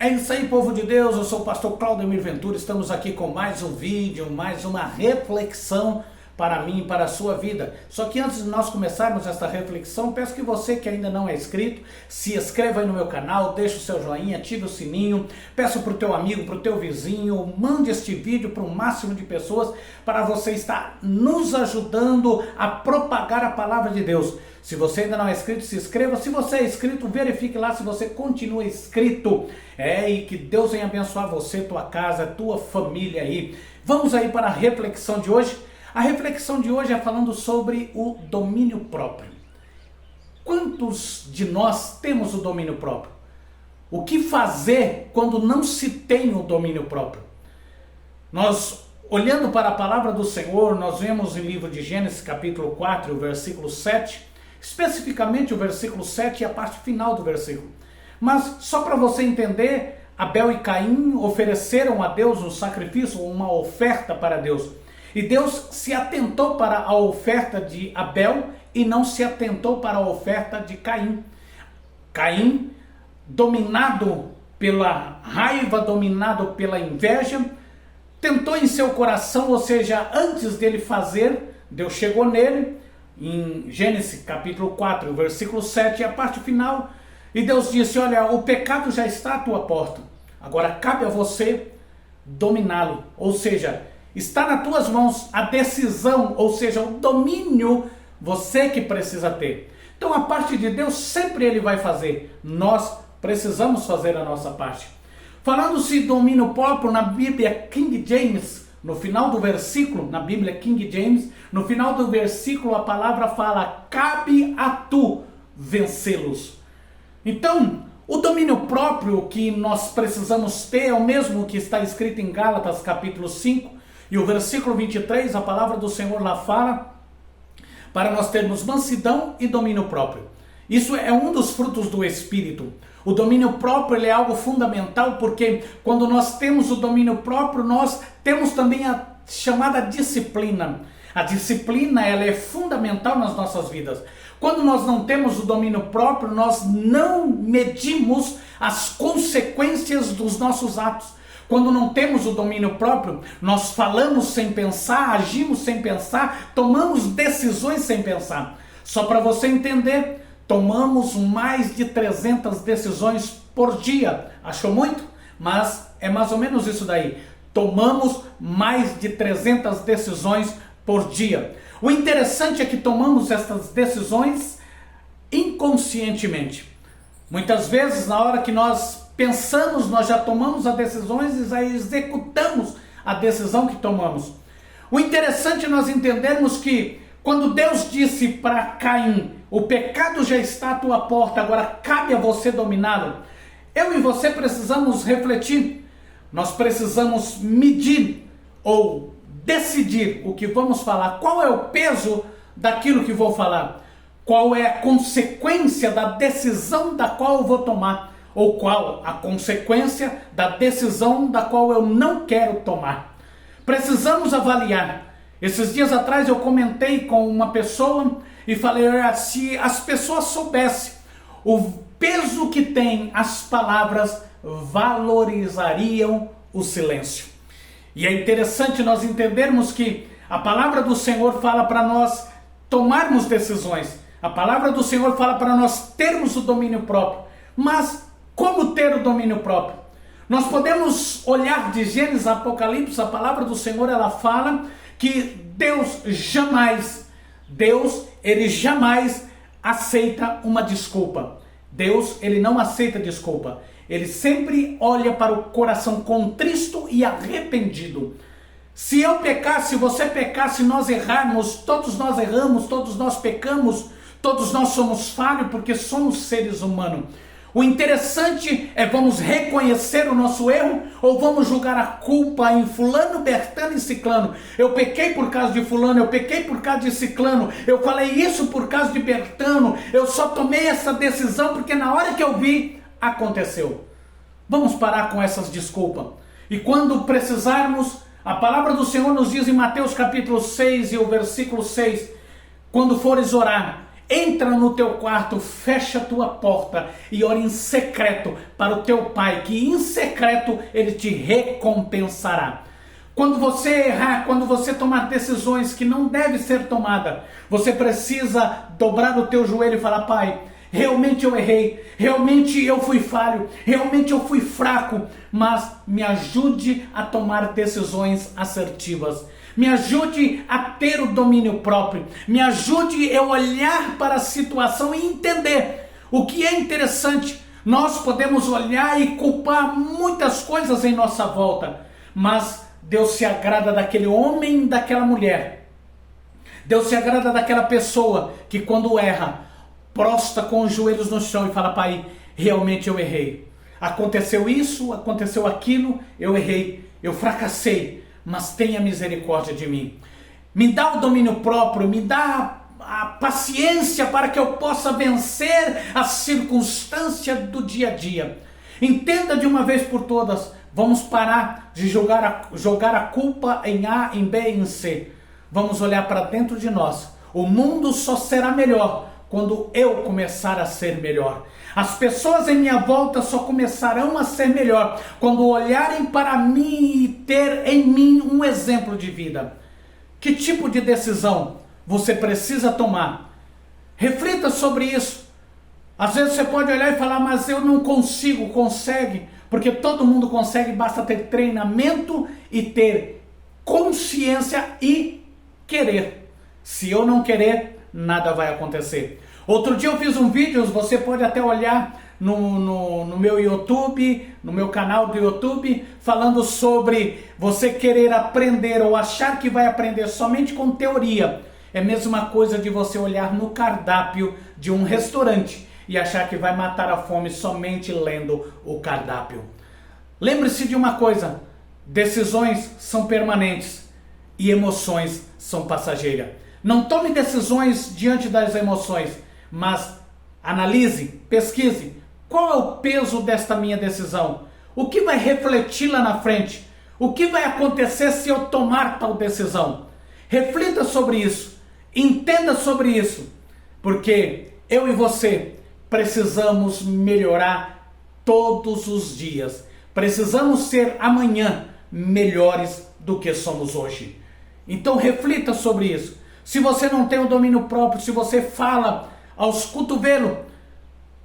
É isso aí, povo de Deus, eu sou o pastor Claudemir Ventura, estamos aqui com mais um vídeo, mais uma reflexão para mim e para a sua vida. Só que antes de nós começarmos esta reflexão, peço que você que ainda não é inscrito, se inscreva aí no meu canal, deixe o seu joinha, ative o sininho, peço para o teu amigo, para o teu vizinho, mande este vídeo para o máximo de pessoas para você estar nos ajudando a propagar a palavra de Deus. Se você ainda não é inscrito, se inscreva. Se você é inscrito, verifique lá se você continua inscrito. E que Deus venha abençoar você, tua casa, tua família aí. Vamos aí para a reflexão de hoje. A reflexão de hoje é falando sobre o domínio próprio. Quantos de nós temos o domínio próprio? O que fazer quando não se tem o domínio próprio? Nós, olhando para a palavra do Senhor, nós vemos em livro de Gênesis capítulo 4, o versículo 7, especificamente o versículo 7 e a parte final do versículo. Mas só para você entender, Abel e Caim ofereceram a Deus um sacrifício, uma oferta para Deus. E Deus se atentou para a oferta de Abel e não se atentou para a oferta de Caim. Caim, dominado pela raiva, dominado pela inveja, tentou em seu coração, ou seja, antes dele fazer, Deus chegou nele, em Gênesis capítulo 4, versículo 7, a parte final, e Deus disse: olha, o pecado já está à tua porta, agora cabe a você dominá-lo, ou seja, está nas tuas mãos a decisão, ou seja, o domínio, você que precisa ter. Então a parte de Deus sempre Ele vai fazer, nós precisamos fazer a nossa parte. Falando-se domínio próprio na Bíblia King James, no final do versículo, na Bíblia King James, no final do versículo a palavra fala: cabe a tu vencê-los. Então, o domínio próprio que nós precisamos ter é o mesmo que está escrito em Gálatas capítulo 5 e o versículo 23, a palavra do Senhor lá fala para nós termos mansidão e domínio próprio. Isso é um dos frutos do Espírito. O domínio próprio ele é algo fundamental, porque quando nós temos o domínio próprio, nós temos também a chamada disciplina. A disciplina ela é fundamental nas nossas vidas. Quando nós não temos o domínio próprio, nós não medimos as consequências dos nossos atos. Quando não temos o domínio próprio, nós falamos sem pensar, agimos sem pensar, tomamos decisões sem pensar. Só para você entender, tomamos mais de 300 decisões por dia. Achou muito? Mas é mais ou menos isso daí. Tomamos mais de 300 decisões por dia. O interessante é que tomamos essas decisões inconscientemente. Muitas vezes, na hora que nós pensamos, nós já tomamos as decisões e já executamos a decisão que tomamos. O interessante é nós entendermos que quando Deus disse para Caim: o pecado já está à tua porta, agora cabe a você dominá-lo. Eu e você precisamos refletir. Nós precisamos medir ou decidir o que vamos falar. Qual é o peso daquilo que vou falar? Qual é a consequência da decisão da qual eu vou tomar? Ou qual a consequência da decisão da qual eu não quero tomar? Precisamos avaliar. Esses dias atrás eu comentei com uma pessoa e falei: se as pessoas soubessem o peso que tem as palavras, valorizariam o silêncio. E é interessante nós entendermos que a palavra do Senhor fala para nós tomarmos decisões. A palavra do Senhor fala para nós termos o domínio próprio. Mas como ter o domínio próprio? Nós podemos olhar de Gênesis a Apocalipse, a palavra do Senhor ela fala que Deus ele jamais aceita uma desculpa. Deus, ele não aceita desculpa. Ele sempre olha para o coração contristo e arrependido. Se eu pecar, se você pecar, se nós errarmos, todos nós erramos, todos nós pecamos, todos nós somos falhos porque somos seres humanos. O interessante é vamos reconhecer o nosso erro ou vamos julgar a culpa em fulano, bertano e ciclano. Eu pequei por causa de fulano, eu pequei por causa de ciclano, eu falei isso por causa de bertano, eu só tomei essa decisão porque na hora que eu vi, aconteceu. Vamos parar com essas desculpas. E quando precisarmos, a palavra do Senhor nos diz em Mateus capítulo 6 e o versículo 6, quando fores orar, Entra no teu quarto, fecha a tua porta e ora em secreto para o teu pai, que em secreto ele te recompensará. Quando você errar, quando você tomar decisões que não devem ser tomadas, você precisa dobrar o teu joelho e falar: Pai, realmente eu errei, realmente eu fui falho, realmente eu fui fraco, mas me ajude a tomar decisões assertivas. Me ajude a ter o domínio próprio, me ajude a olhar para a situação e entender. O que é interessante, nós podemos olhar e culpar muitas coisas em nossa volta, mas Deus se agrada daquele homem, daquela mulher. Deus se agrada daquela pessoa que quando erra, prostra com os joelhos no chão e fala: Pai, realmente eu errei. Aconteceu isso, aconteceu aquilo, eu errei, eu fracassei, mas tenha misericórdia de mim. Me dá o domínio próprio, me dá a paciência para que eu possa vencer as circunstâncias do dia a dia. Entenda de uma vez por todas, vamos parar de jogar a culpa em A, em B e em C. Vamos olhar para dentro de nós. O mundo só será melhor quando eu começar a ser melhor. As pessoas em minha volta só começarão a ser melhor quando olharem para mim e ter em mim um exemplo de vida. Que tipo de decisão você precisa tomar? Reflita sobre isso. Às vezes você pode olhar e falar: mas eu não consigo. Consegue, porque todo mundo consegue, basta ter treinamento e ter consciência e querer. Se eu não querer, nada vai acontecer. Outro dia eu fiz um vídeo, você pode até olhar no meu YouTube, no meu canal do YouTube, falando sobre você querer aprender ou achar que vai aprender somente com teoria. É a mesma coisa de você olhar no cardápio de um restaurante e achar que vai matar a fome somente lendo o cardápio. Lembre-se de uma coisa: decisões são permanentes e emoções são passageiras. Não tome decisões diante das emoções, mas analise, pesquise. Qual é o peso desta minha decisão? O que vai refletir lá na frente? O que vai acontecer se eu tomar tal decisão? Reflita sobre isso, entenda sobre isso, porque eu e você precisamos melhorar todos os dias. Precisamos ser amanhã melhores do que somos hoje. Então reflita sobre isso. Se você não tem o domínio próprio, se você fala aos cotovelos,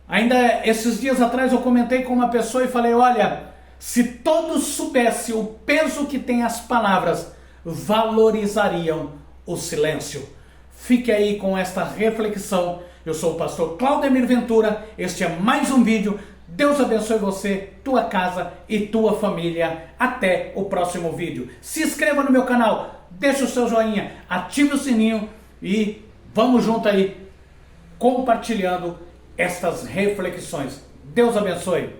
ainda esses dias atrás eu comentei com uma pessoa e falei: olha, se todos soubessem o peso que tem as palavras, valorizariam o silêncio. Fique aí com esta reflexão. Eu sou o pastor Claudemir Ventura, este é mais um vídeo. Deus abençoe você, tua casa e tua família. Até o próximo vídeo. Se inscreva no meu canal, deixe o seu joinha, ative o sininho e vamos junto aí compartilhando estas reflexões. Deus abençoe.